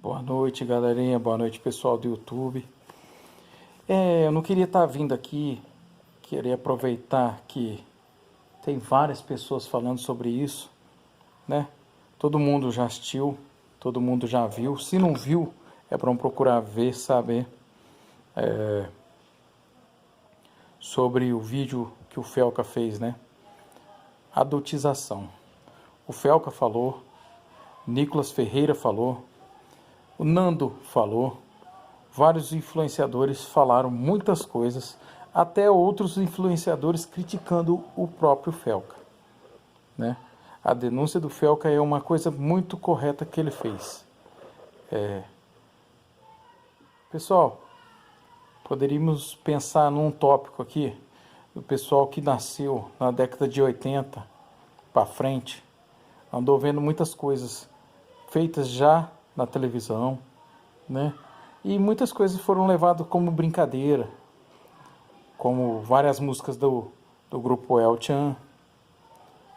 Boa noite, galerinha. Boa noite, pessoal do YouTube. Eu não queria estar vindo aqui, queria aproveitar que tem várias pessoas falando sobre isso, né? Todo mundo já assistiu, todo mundo já viu. Se não viu, é para procurar ver, saber sobre o vídeo que o Felca fez, né? Adultização. O Felca falou, Nicolas Ferreira falou, o Nando falou, vários influenciadores falaram muitas coisas, até outros influenciadores criticando o próprio Felca, né? A denúncia do Felca é uma coisa muito correta que ele fez. Pessoal, poderíamos pensar num tópico aqui, do pessoal que nasceu na década de 80 para frente, andou vendo muitas coisas feitas já na televisão, né? E muitas coisas foram levadas como brincadeira, como várias músicas do grupo El Chan,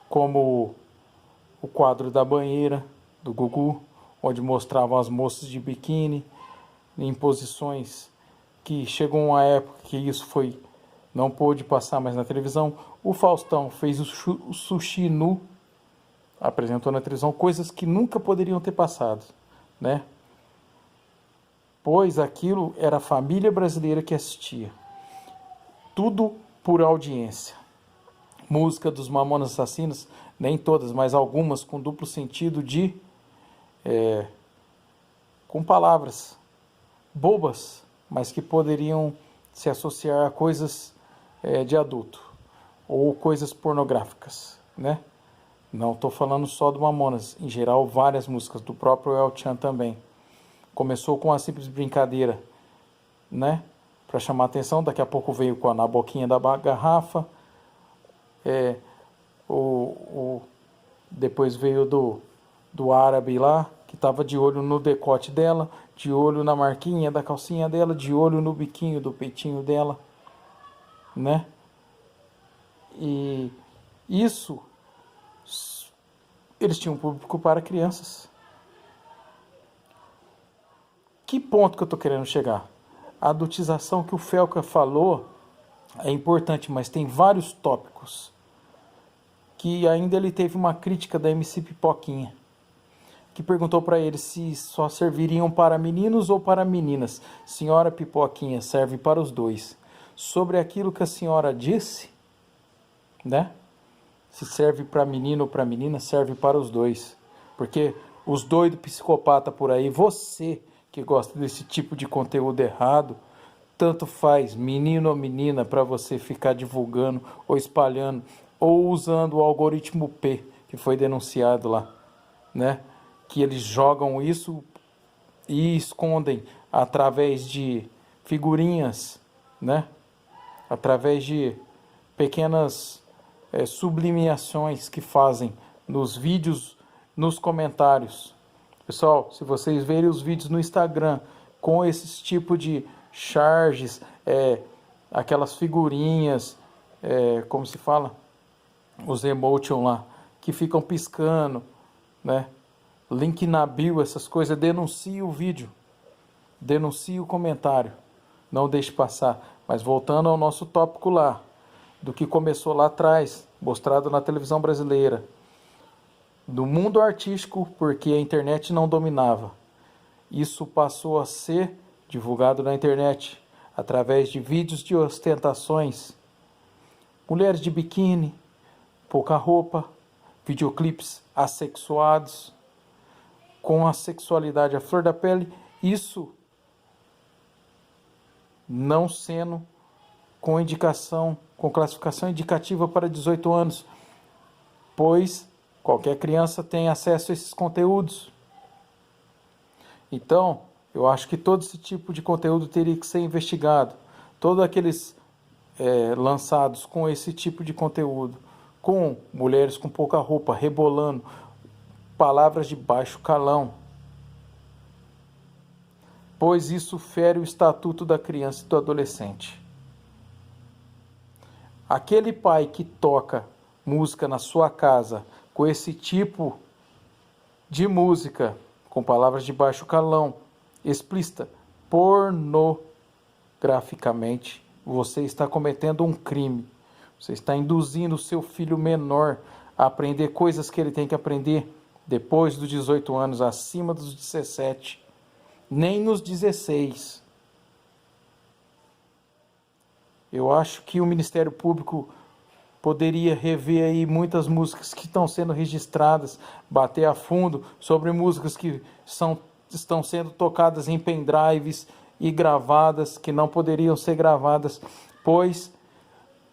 como o quadro da banheira, do Gugu, onde mostravam as moças de biquíni, em posições que chegou uma época que isso não pôde passar mais na televisão. O Faustão fez o sushi nu, apresentou na televisão coisas que nunca poderiam ter passado, né? Pois aquilo era a família brasileira que assistia. Tudo por audiência. Música dos Mamonas Assassinas, nem todas, mas algumas com duplo sentido com palavras bobas, mas que poderiam se associar a coisas de adulto ou coisas pornográficas, né? Não estou falando só do Mamonas, em geral várias músicas do próprio El Chan também. Começou com uma simples brincadeira, né? Para chamar atenção, daqui a pouco veio com a na boquinha da garrafa, depois veio do árabe lá, que estava de olho no decote dela, de olho na marquinha da calcinha dela, de olho no biquinho do peitinho dela, né? E isso, eles tinham público para crianças. Que ponto que eu estou querendo chegar? A adultização que o Felca falou é importante, mas tem vários tópicos que ainda ele teve uma crítica da MC Pipoquinha, que perguntou para ele se só serviriam para meninos ou para meninas. Senhora Pipoquinha, serve para os dois. Sobre aquilo que a senhora disse, né? Se serve para menino ou para menina, serve para os dois. Porque os doidos psicopatas por aí, você que gosta desse tipo de conteúdo errado, tanto faz menino ou menina para você ficar divulgando ou espalhando ou usando o algoritmo P que foi denunciado lá, né? Que eles jogam isso e escondem através de figurinhas, né? Através de pequenas sublimações que fazem nos vídeos, nos comentários. Pessoal, se vocês verem os vídeos no Instagram com esse tipo de charges, aquelas figurinhas, como se fala, os emotion lá, que ficam piscando, né? Link na bio, essas coisas, denuncie o vídeo, denuncie o comentário, não deixe passar. Mas voltando ao nosso tópico lá, do que começou lá atrás, mostrado na televisão brasileira, do mundo artístico, porque a internet não dominava. Isso passou a ser divulgado na internet, através de vídeos de ostentações, mulheres de biquíni, pouca roupa, videoclipes assexuados, com a sexualidade à flor da pele, isso não sendo com indicação, com classificação indicativa para 18 anos, pois qualquer criança tem acesso a esses conteúdos. Então, eu acho que todo esse tipo de conteúdo teria que ser investigado. Todos aqueles lançados com esse tipo de conteúdo, com mulheres com pouca roupa, rebolando, palavras de baixo calão, pois isso fere o estatuto da criança e do adolescente. Aquele pai que toca música na sua casa com esse tipo de música, com palavras de baixo calão, explícita, pornograficamente, você está cometendo um crime. Você está induzindo o seu filho menor a aprender coisas que ele tem que aprender depois dos 18 anos, acima dos 17, nem nos 16. Eu acho que o Ministério Público poderia rever aí muitas músicas que estão sendo registradas, bater a fundo sobre músicas que estão sendo tocadas em pendrives e gravadas, que não poderiam ser gravadas, pois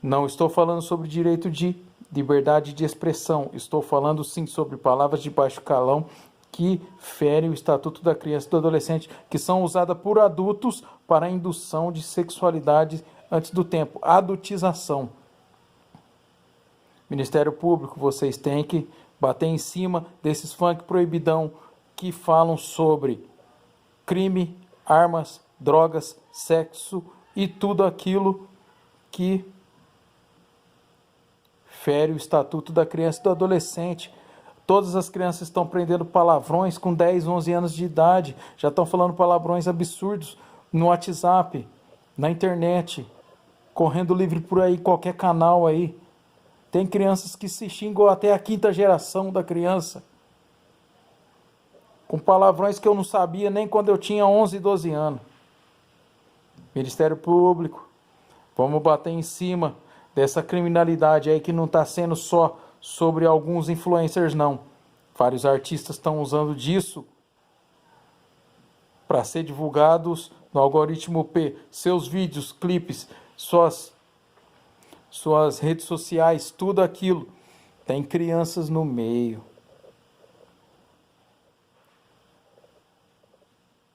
não estou falando sobre direito de liberdade de expressão, estou falando sim sobre palavras de baixo calão que ferem o Estatuto da Criança e do Adolescente, que são usadas por adultos para a indução de sexualidade antes do tempo, adultização. Ministério Público, vocês têm que bater em cima desses funk proibidão que falam sobre crime, armas, drogas, sexo e tudo aquilo que fere o Estatuto da Criança e do Adolescente. Todas as crianças estão aprendendo palavrões com 10, 11 anos de idade, já estão falando palavrões absurdos no WhatsApp, na internet, correndo livre por aí, qualquer canal aí. Tem crianças que se xingam até a 5ª geração da criança, com palavrões que eu não sabia nem quando eu tinha 11, 12 anos. Ministério Público, vamos bater em cima dessa criminalidade aí que não está sendo só sobre alguns influencers, não. Vários artistas estão usando disso para ser divulgados no algoritmo P. Seus vídeos, clipes, suas redes sociais, tudo aquilo. Tem crianças no meio.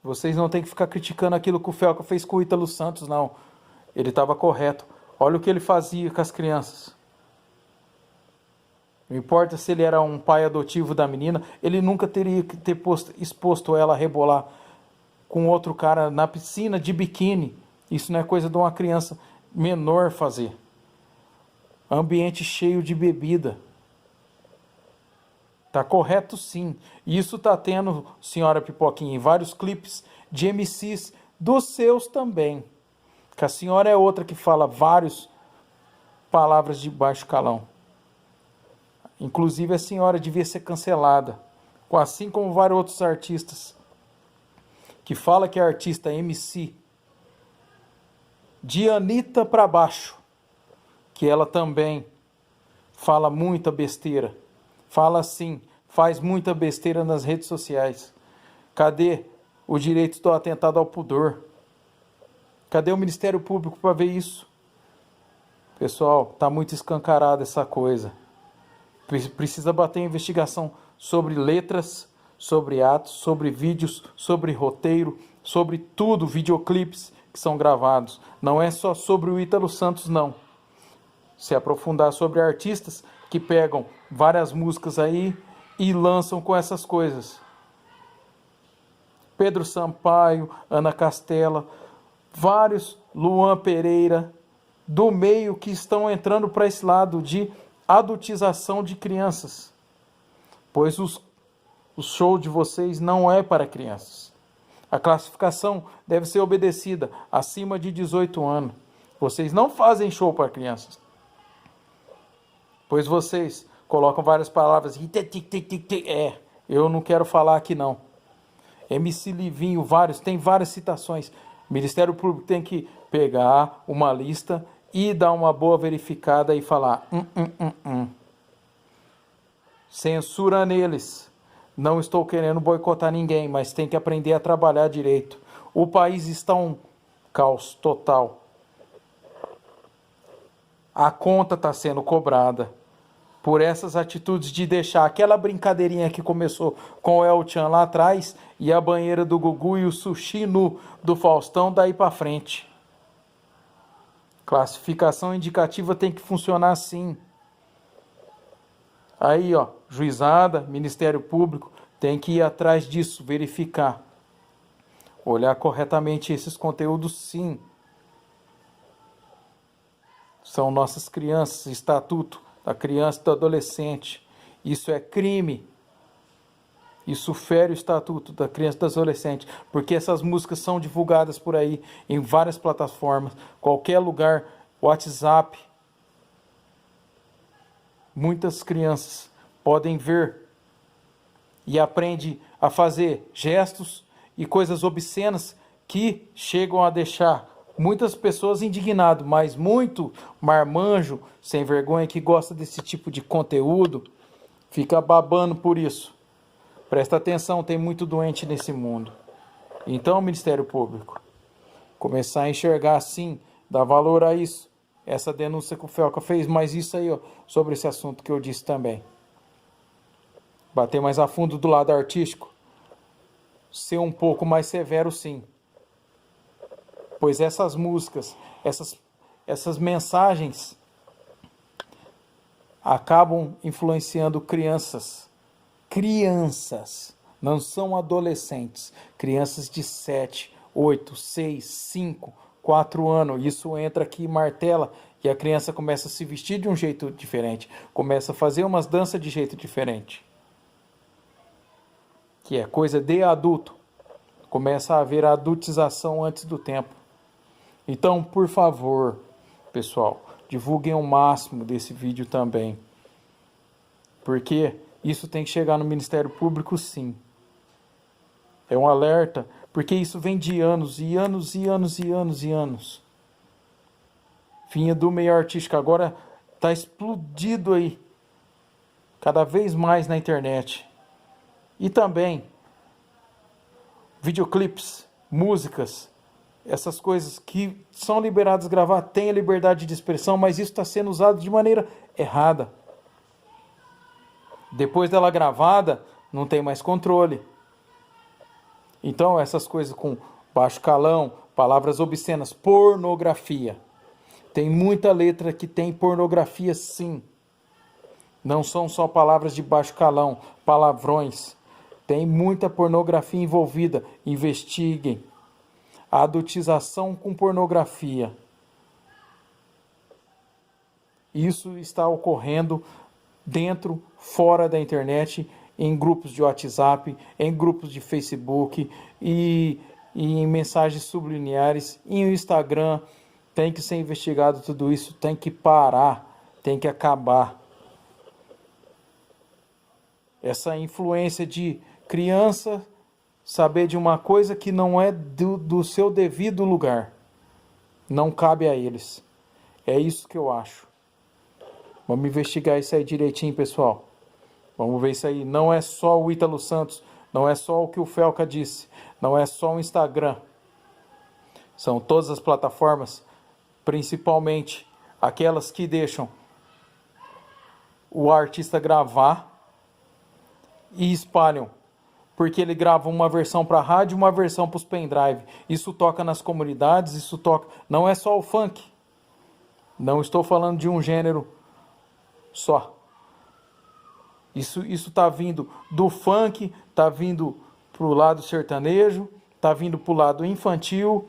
Vocês não têm que ficar criticando aquilo que o Felca fez com o Ítalo Santos, não. Ele estava correto. Olha o que ele fazia com as crianças. Não importa se ele era um pai adotivo da menina, ele nunca teria que ter exposto ela a rebolar com outro cara na piscina de biquíni. Isso não é coisa de uma criança menor fazer. Ambiente cheio de bebida. Tá correto sim. Isso tá tendo, senhora Pipoquinha, em vários clipes de MCs dos seus também. Que a senhora é outra que fala várias palavras de baixo calão. Inclusive a senhora devia ser cancelada, assim como vários outros artistas que fala que é artista MC, de Anitta para baixo, que ela também fala muita besteira, fala assim, faz muita besteira nas redes sociais. Cadê o direito do atentado ao pudor? Cadê o Ministério Público para ver isso? Pessoal, tá muito escancarada essa coisa. Precisa bater investigação sobre letras, sobre atos, sobre vídeos, sobre roteiro, sobre tudo, videoclipes que são gravados. Não é só sobre o Ítalo Santos, não. Se aprofundar sobre artistas que pegam várias músicas aí e lançam com essas coisas. Pedro Sampaio, Ana Castela, vários, Luan Pereira, do meio que estão entrando para esse lado de adultização de crianças, pois o show de vocês não é para crianças. A classificação deve ser obedecida acima de 18 anos. Vocês não fazem show para crianças, pois vocês colocam várias palavras. Eu não quero falar aqui não. MC Livinho, tem várias citações. O Ministério Público tem que pegar uma lista e dar uma boa verificada e falar Censura neles. Não estou querendo boicotar ninguém, mas tem que aprender a trabalhar direito. O país está um caos total. A conta está sendo cobrada por essas atitudes de deixar aquela brincadeirinha que começou com o El Chan lá atrás e a banheira do Gugu e o sushi nu do Faustão daí para frente. Classificação indicativa tem que funcionar assim. Aí, ó, juizada, Ministério Público, tem que ir atrás disso, verificar. Olhar corretamente esses conteúdos, sim. São nossas crianças, Estatuto da Criança e do Adolescente. Isso é crime. Isso fere o estatuto da criança e do adolescente, porque essas músicas são divulgadas por aí em várias plataformas, qualquer lugar, WhatsApp. Muitas crianças podem ver e aprendem a fazer gestos e coisas obscenas que chegam a deixar muitas pessoas indignadas, mas muito marmanjo, sem vergonha, que gosta desse tipo de conteúdo, fica babando por isso. Presta atenção, tem muito doente nesse mundo. Então, Ministério Público, começar a enxergar assim, dar valor a isso. Essa denúncia que o Felca fez, mas isso aí, ó, sobre esse assunto que eu disse também. Bater mais a fundo do lado artístico, ser um pouco mais severo, sim. Pois essas músicas, essas mensagens acabam influenciando crianças. Crianças, não são adolescentes. Crianças de 7, 8, 6, 5, 4 anos. Isso entra aqui e martela e a criança começa a se vestir de um jeito diferente. Começa a fazer umas danças de jeito diferente. Que é coisa de adulto. Começa a haver a adultização antes do tempo. Então, por favor, pessoal, divulguem o máximo desse vídeo também. Porque isso tem que chegar no Ministério Público, sim. É um alerta, porque isso vem de anos e anos e anos e anos e anos. Vinha do meio artístico, agora está explodido aí, cada vez mais na internet. E também videoclipes, músicas, essas coisas que são liberadas a gravar, tem a liberdade de expressão, mas isso está sendo usado de maneira errada. Depois dela gravada, não tem mais controle. Então, essas coisas com baixo calão, palavras obscenas, pornografia. Tem muita letra que tem pornografia, sim. Não são só palavras de baixo calão, palavrões. Tem muita pornografia envolvida. Investiguem. A adultização com pornografia. Isso está ocorrendo dentro, fora da internet, em grupos de WhatsApp, em grupos de Facebook e em mensagens subliminares, em Instagram. Tem que ser investigado tudo isso, tem que parar, tem que acabar. Essa influência de criança saber de uma coisa que não é do seu devido lugar. Não cabe a eles. É isso que eu acho. Vamos investigar isso aí direitinho, pessoal. Vamos ver isso aí. Não é só o Ítalo Santos, não é só o que o Felca disse, não é só o Instagram. São todas as plataformas, principalmente aquelas que deixam o artista gravar e espalham. Porque ele grava uma versão para a rádio e uma versão para os pendrive. Isso toca nas comunidades, isso toca... Não é só o funk. Não estou falando de um gênero só. Isso está vindo do funk, está vindo para o lado sertanejo, está vindo para o lado infantil,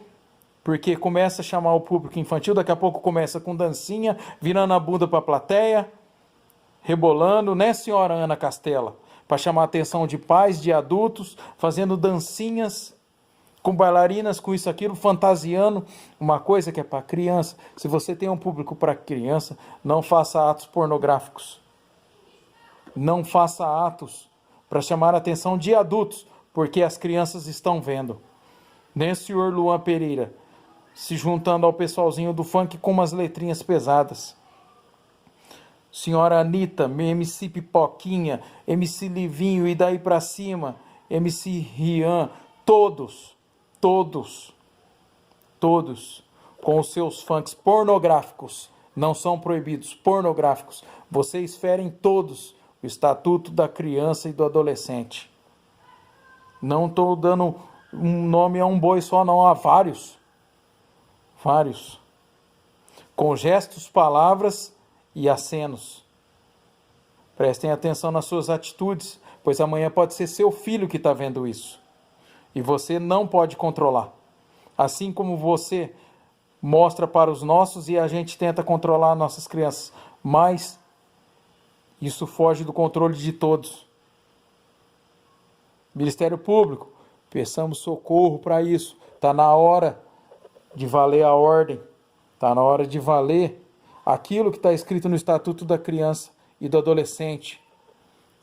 porque começa a chamar o público infantil, daqui a pouco começa com dancinha, virando a bunda para a plateia, rebolando, né, senhora Ana Castela? Para chamar a atenção de pais, de adultos, fazendo dancinhas com bailarinas, com isso, aquilo, fantasiando uma coisa que é para criança. Se você tem um público para criança, não faça atos pornográficos. Não faça atos para chamar a atenção de adultos, porque as crianças estão vendo. Nem o senhor Luan Pereira se juntando ao pessoalzinho do funk com umas letrinhas pesadas. Senhora Anitta, MC Pipoquinha, MC Livinho e daí pra cima, MC Rian, todos com os seus funks pornográficos, não são proibidos, pornográficos. Vocês ferem todos o Estatuto da Criança e do Adolescente. Não estou dando um nome a um boi só, não, há vários. Com gestos, palavras e acenos. Prestem atenção nas suas atitudes, pois amanhã pode ser seu filho que está vendo isso. E você não pode controlar. Assim como você mostra para os nossos e a gente tenta controlar nossas crianças. Mas isso foge do controle de todos. Ministério Público, peçamos socorro para isso. Está na hora de valer a ordem. Está na hora de valer aquilo que está escrito no Estatuto da Criança e do Adolescente,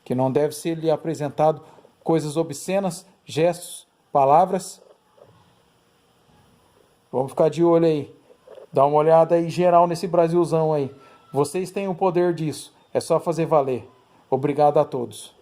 que não deve ser lhe apresentado coisas obscenas, gestos, palavras. Vamos ficar de olho aí. Dá uma olhada aí geral nesse Brasilzão aí. Vocês têm o poder disso. É só fazer valer. Obrigado a todos.